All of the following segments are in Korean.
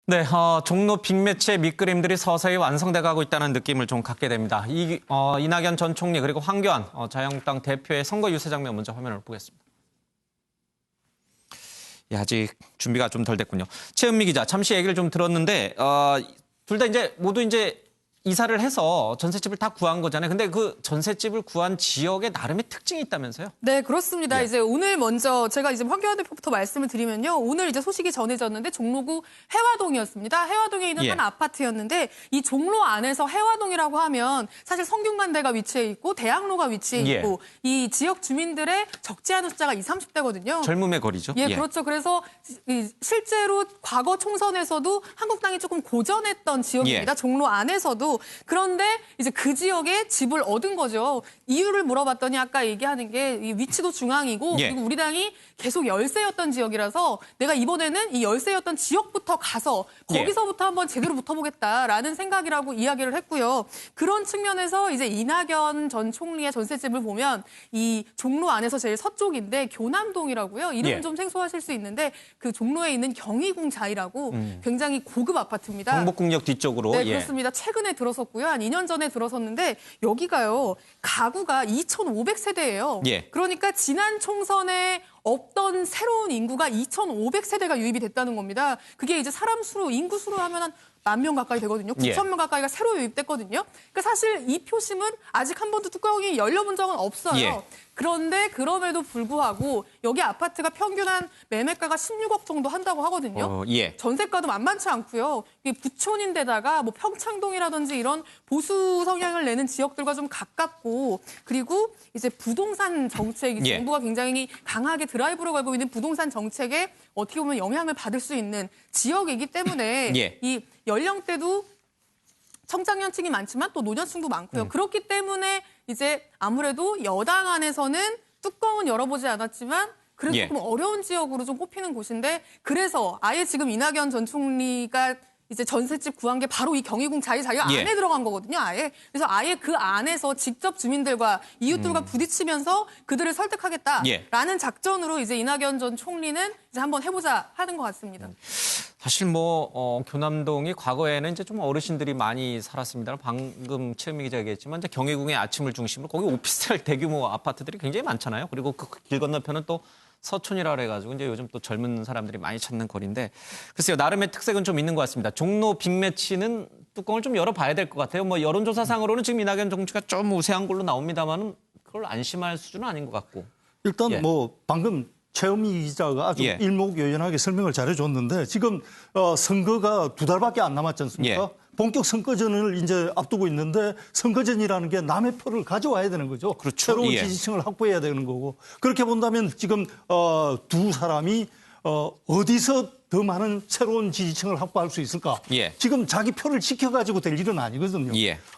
네, 종로 빅매치의 밑그림들이 서서히 완성돼가고 있다는 느낌을 좀 갖게 됩니다. 이낙연 전 총리 그리고 황교안 자유한국당 대표의 선거 유세 장면 먼저 화면을 보겠습니다. 예, 아직 준비가 좀 덜 됐군요. 최은미 기자, 잠시 얘기를 좀 들었는데 둘 다 모두 이사를 해서 전셋집을 다 구한 거잖아요. 근데 그 전셋집을 구한 지역에 나름의 특징이 있다면서요? 네, 그렇습니다. 예. 이제 오늘 먼저 제가 황교안 대표부터 말씀을 드리면요. 오늘 소식이 전해졌는데 종로구 해화동이었습니다. 해화동에 있는 예. 한 아파트였는데 이 종로 안에서 해화동이라고 하면 사실 성균관대가 위치해 있고 대학로가 위치해 있고 이 지역 주민들의 적지 않은 숫자가 20, 30대거든요. 젊음의 거리죠. 예, 그렇죠. 그래서 실제로 과거 총선에서도 한국당이 조금 고전했던 지역입니다. 종로 안에서도. 그런데 이제 그 지역에 집을 얻은 거죠. 이유를 물어봤더니 아까 얘기하는 게 이 위치도 중앙이고 그리고 우리 당이 계속 열세였던 지역이라서 내가 이번에는 이 열세였던 지역부터 가서 거기서부터 한번 제대로 붙어보겠다라는 생각이라고 이야기를 했고요. 그런 측면에서 이제 이낙연 전 총리의 전셋집을 보면 이 종로 안에서 제일 서쪽인데 교남동이라고요. 이름은 좀 생소하실 수 있는데 그 종로에 있는 경희궁자이라고 굉장히 고급 아파트입니다. 경복궁역 뒤쪽으로. 네, 그렇습니다. 최근에 들어섰고요. 한 2년 전에 들어섰는데 여기가요. 가구가 2,500세대예요. 그러니까 지난 총선에 없던 새로운 인구가 2,500세대가 유입이 됐다는 겁니다. 그게 이제 사람 수로, 인구 수로 하면 한 10,000명 가까이 되거든요. 9,000명 가까이가 새로 유입됐거든요. 그러니까 사실 이 표심은 아직 한 번도 뚜껑이 열려본 적은 없어요. 그런데 그럼에도 불구하고 여기 아파트가 평균 한 매매가가 16억 정도 한다고 하거든요. 전세가도 만만치 않고요. 이게 부촌인데다가 뭐 평창동이라든지 이런 보수 성향을 내는 지역들과 좀 가깝고 그리고 이제 부동산 정책이 정부가 굉장히 강하게 드라이브로 걸고 있는 부동산 정책에 어떻게 보면 영향을 받을 수 있는 지역이기 때문에 이 연령대도 청장년층이 많지만 또 노년층도 많고요. 그렇기 때문에 이제 아무래도 여당 안에서는 뚜껑은 열어보지 않았지만 그래도 조금 어려운 지역으로 좀 꼽히는 곳인데 그래서 아예 지금 이낙연 전 총리가 이제 전셋집 구한 게 바로 이 경희궁 자유 안에 들어간 거거든요, 아예. 그래서 아예 그 안에서 직접 주민들과 이웃들과 부딪히면서 그들을 설득하겠다라는 작전으로 이제 이낙연 전 총리는 이제 한번 해보자 하는 것 같습니다. 사실 교남동이 과거에는 이제 좀 어르신들이 많이 살았습니다. 방금 최은미 기자가 얘기했지만 이제 경희궁의 아침을 중심으로 거기 오피스텔 대규모 아파트들이 굉장히 많잖아요. 그리고 그 길 건너편은 또 서촌이라 그래가지고 이제 요즘 또 젊은 사람들이 많이 찾는 거리인데 글쎄요, 나름의 특색은 좀 있는 것 같습니다. 종로 빅매치는 뚜껑을 좀 열어봐야 될 것 같아요. 여론조사상으로는 지금 이낙연 정치가 좀 우세한 걸로 나옵니다만은 그걸 안심할 수준은 아닌 것 같고. 일단 방금 최은미 기자가 아주 일목요연하게 설명을 잘해줬는데 지금 선거가 2달밖에 안 남았지 않습니까? 본격 선거전을 이제 앞두고 있는데 선거전이라는 게 남의 표를 가져와야 되는 거죠. 그렇죠. 새로운 지지층을 확보해야 되는 거고. 그렇게 본다면 지금 두 사람이 어디서 더 많은 새로운 지지층을 확보할 수 있을까? 지금 자기 표를 지켜가지고 될 일은 아니거든요.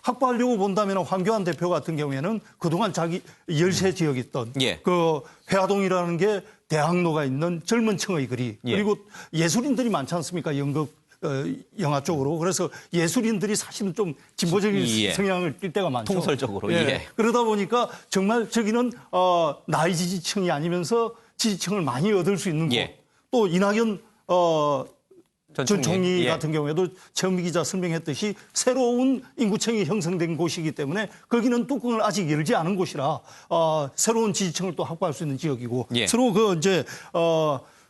확보하려고 본다면 황교안 대표 같은 경우에는 그동안 자기 열세 지역에 있던 그 회화동이라는 게 대학로가 있는 젊은 층의 거리 그리고 예술인들이 많지 않습니까? 연극 영화 쪽으로. 그래서 예술인들이 사실은 좀 진보적인 성향을 띌 때가 많죠. 통설적으로. 그러다 보니까 정말 저기는 나이 지지층이 아니면서 지지층을 많이 얻을 수 있는 곳. 또 이낙연 전 총리 같은 경우에도 최은미 기자 설명했듯이 새로운 인구층이 형성된 곳이기 때문에 거기는 뚜껑을 아직 열지 않은 곳이라 새로운 지지층을 또 확보할 수 있는 지역이고 서로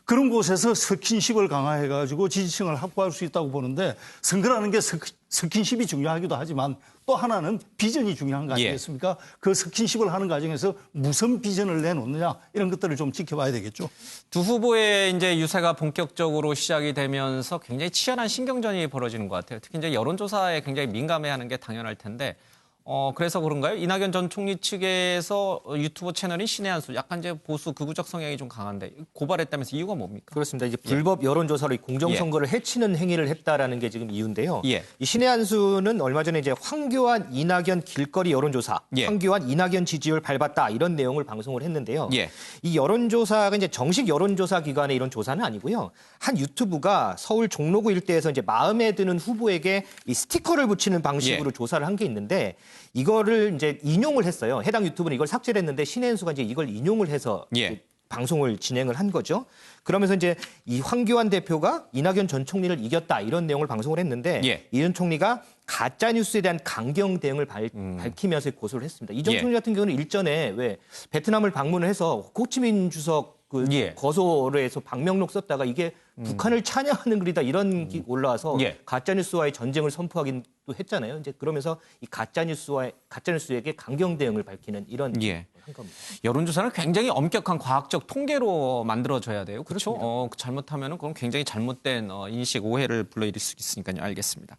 그런 곳에서 스킨십을 강화해가지고 지지층을 확보할 수 있다고 보는데 선거라는 게 스킨십이 중요하기도 하지만 또 하나는 비전이 중요한 거 아니겠습니까? 그 스킨십을 하는 과정에서 무슨 비전을 내놓느냐 이런 것들을 좀 지켜봐야 되겠죠. 두 후보의 이제 유세가 본격적으로 시작이 되면서 굉장히 치열한 신경전이 벌어지는 것 같아요. 특히 이제 여론조사에 굉장히 민감해하는 게 당연할 텐데. 그래서 그런가요? 이낙연 전 총리 측에서 유튜브 채널인 신의 한 수, 약간 이제 보수 극우적 성향이 좀 강한데 고발했다면서 이유가 뭡니까? 그렇습니다. 이제 불법 여론조사로 공정선거를 해치는 행위를 했다라는 게 지금 이유인데요. 이 신의 한 수는 얼마 전에 이제 황교안, 이낙연 길거리 여론조사, 황교안, 이낙연 지지율 밟았다 이런 내용을 방송을 했는데요. 이 여론조사가 이제 정식 여론조사 기관의 이런 조사는 아니고요. 한 유튜브가 서울 종로구 일대에서 이제 마음에 드는 후보에게 이 스티커를 붙이는 방식으로 조사를 한 게 있는데. 이거를 이제 인용을 했어요. 해당 유튜브는 이걸 삭제를 했는데 신의 한 수가 이제 이걸 인용을 해서 방송을 진행을 한 거죠. 그러면서 이제 이 황교안 대표가 이낙연 전 총리를 이겼다 이런 내용을 방송을 했는데 이 전 총리가 가짜 뉴스에 대한 강경 대응을 밝히면서 고소를 했습니다. 이 전 총리 같은 경우는 일전에 왜 베트남을 방문을 해서 호치민 주석 거소를 해서 방명록 썼다가 이게 북한을 찬양하는 글이다 이런 게 올라와서 가짜 뉴스와의 전쟁을 선포하기도 했잖아요. 이제 그러면서 이 가짜 뉴스에게 강경 대응을 밝히는 이런 한 겁니다. 여론조사는 굉장히 엄격한 과학적 통계로 만들어져야 돼요. 그렇죠? 잘못하면 그건 굉장히 잘못된 인식, 오해를 불러일으킬 수 있으니까요. 알겠습니다.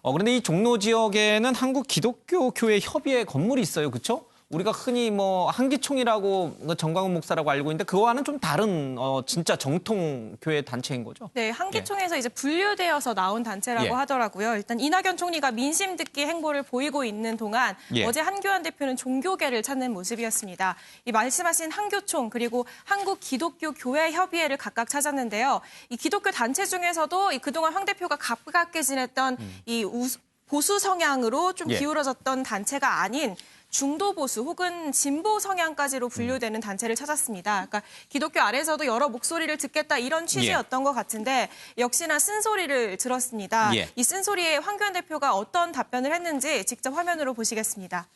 그런데 이 종로 지역에는 한국 기독교 교회 협의회 건물이 있어요. 그렇죠? 우리가 흔히 뭐 한기총이라고 정광훈 목사라고 알고 있는데 그거와는 좀 다른 진짜 정통 교회 단체인 거죠? 네, 한기총에서 이제 분류되어서 나온 단체라고 하더라고요. 일단 이낙연 총리가 민심 듣기 행보를 보이고 있는 동안 어제 한교안 대표는 종교계를 찾는 모습이었습니다. 이 말씀하신 한교총 그리고 한국 기독교 교회 협의회를 각각 찾았는데요. 이 기독교 단체 중에서도 그동안 황 대표가 가깝게 지냈던 이 보수 성향으로 좀 기울어졌던 단체가 아닌 중도 보수 혹은 진보 성향까지로 분류되는 단체를 찾았습니다. 그러니까 기독교 아래서도 여러 목소리를 듣겠다 이런 취지였던 것 같은데 역시나 쓴소리를 들었습니다. 이 쓴소리에 황교안 대표가 어떤 답변을 했는지 직접 화면으로 보시겠습니다.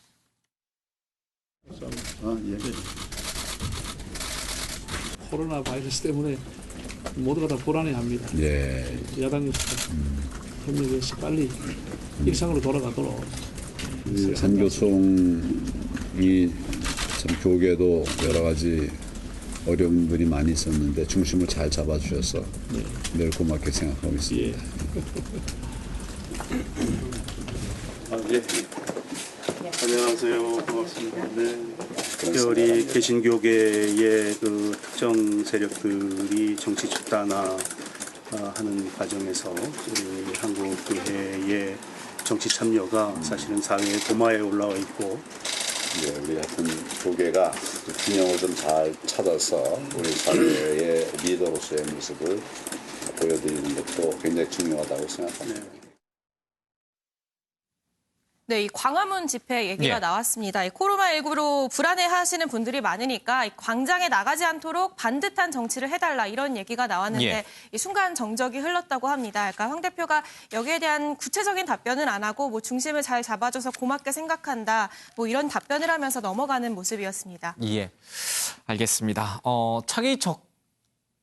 코로나 바이러스 때문에 모두가 다 불안해합니다. 야당에서 협력해서 빨리 일상으로 돌아가도록. 한교총이 참 교계도 여러 가지 어려움들이 많이 있었는데 중심을 잘 잡아주셔서 늘 고맙게 생각하고 있습니다. 안녕하세요. 고맙습니다. 특별히 개신교계의 그 특정 세력들이 정치 집단화하는 과정에서 우리 한국교회의 정치 참여가 사실은 사회의 도마에 올라와 있고 우리 같은 교계가 균형을 좀 잘 찾아서 우리 사회의 리더로서의 모습을 보여드리는 것도 굉장히 중요하다고 생각합니다. 네, 이 광화문 집회 얘기가 나왔습니다. 이 코로나19로 불안해하시는 분들이 많으니까 이 광장에 나가지 않도록 반듯한 정치를 해달라 이런 얘기가 나왔는데 이 순간 정적이 흘렀다고 합니다. 그러니까 황 대표가 여기에 대한 구체적인 답변은 안 하고 뭐 중심을 잘 잡아줘서 고맙게 생각한다 뭐 이런 답변을 하면서 넘어가는 모습이었습니다. 알겠습니다. 차기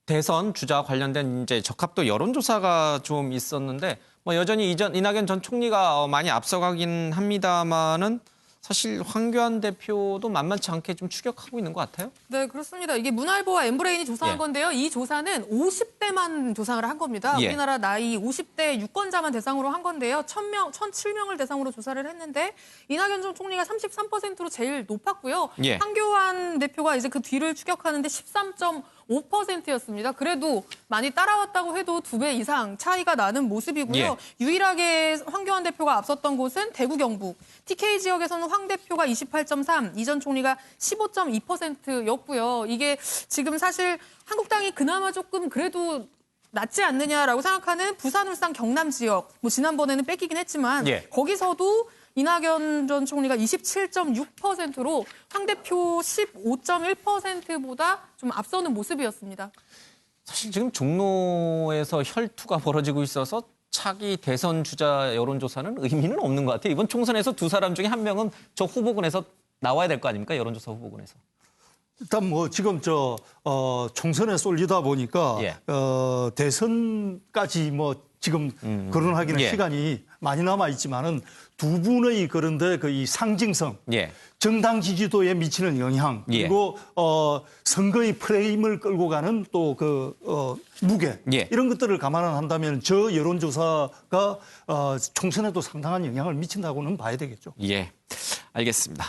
대선 주자 관련된 이제 적합도 여론조사가 좀 있었는데 뭐 여전히 이낙연 전 총리가 많이 앞서가긴 합니다만은 사실 황교안 대표도 만만치 않게 좀 추격하고 있는 것 같아요. 네, 그렇습니다. 이게 문화일보와 엠브레인이 조사한 건데요. 이 조사는 50대만 조사를 한 겁니다. 우리나라 나이 50대 유권자만 대상으로 한 건데요. 1,007명을 대상으로 조사를 했는데 이낙연 전 총리가 33%로 제일 높았고요. 황교안 대표가 이제 그 뒤를 추격하는데 13.5%였습니다. 그래도 많이 따라왔다고 해도 2배 이상 차이가 나는 모습이고요. 유일하게 황교안 대표가 앞섰던 곳은 대구 경북. TK 지역에서는 황 대표가 28.3, 이 전 총리가 15.2%였고요. 이게 지금 사실 한국당이 그나마 조금 그래도 낫지 않느냐라고 생각하는 부산, 울산, 경남 지역. 뭐 지난번에는 뺏기긴 했지만 거기서도 이낙연 전 총리가 27.6%로 황 대표 15.1%보다 좀 앞서는 모습이었습니다. 사실 지금 종로에서 혈투가 벌어지고 있어서 차기 대선 주자 여론조사는 의미는 없는 것 같아요. 이번 총선에서 두 사람 중에 한 명은 저 후보군에서 나와야 될 거 아닙니까? 여론조사 후보군에서. 일단 뭐 지금 총선에 쏠리다 보니까 대선까지 뭐 지금 거론하기는 시간이 많이 남아 있지만은 두 분의 그런데 그 이 상징성, 정당 지지도에 미치는 영향, 그리고 선거의 프레임을 끌고 가는 또 무게 이런 것들을 감안한다면 저 여론조사가 총선에도 상당한 영향을 미친다고는 봐야 되겠죠. 알겠습니다.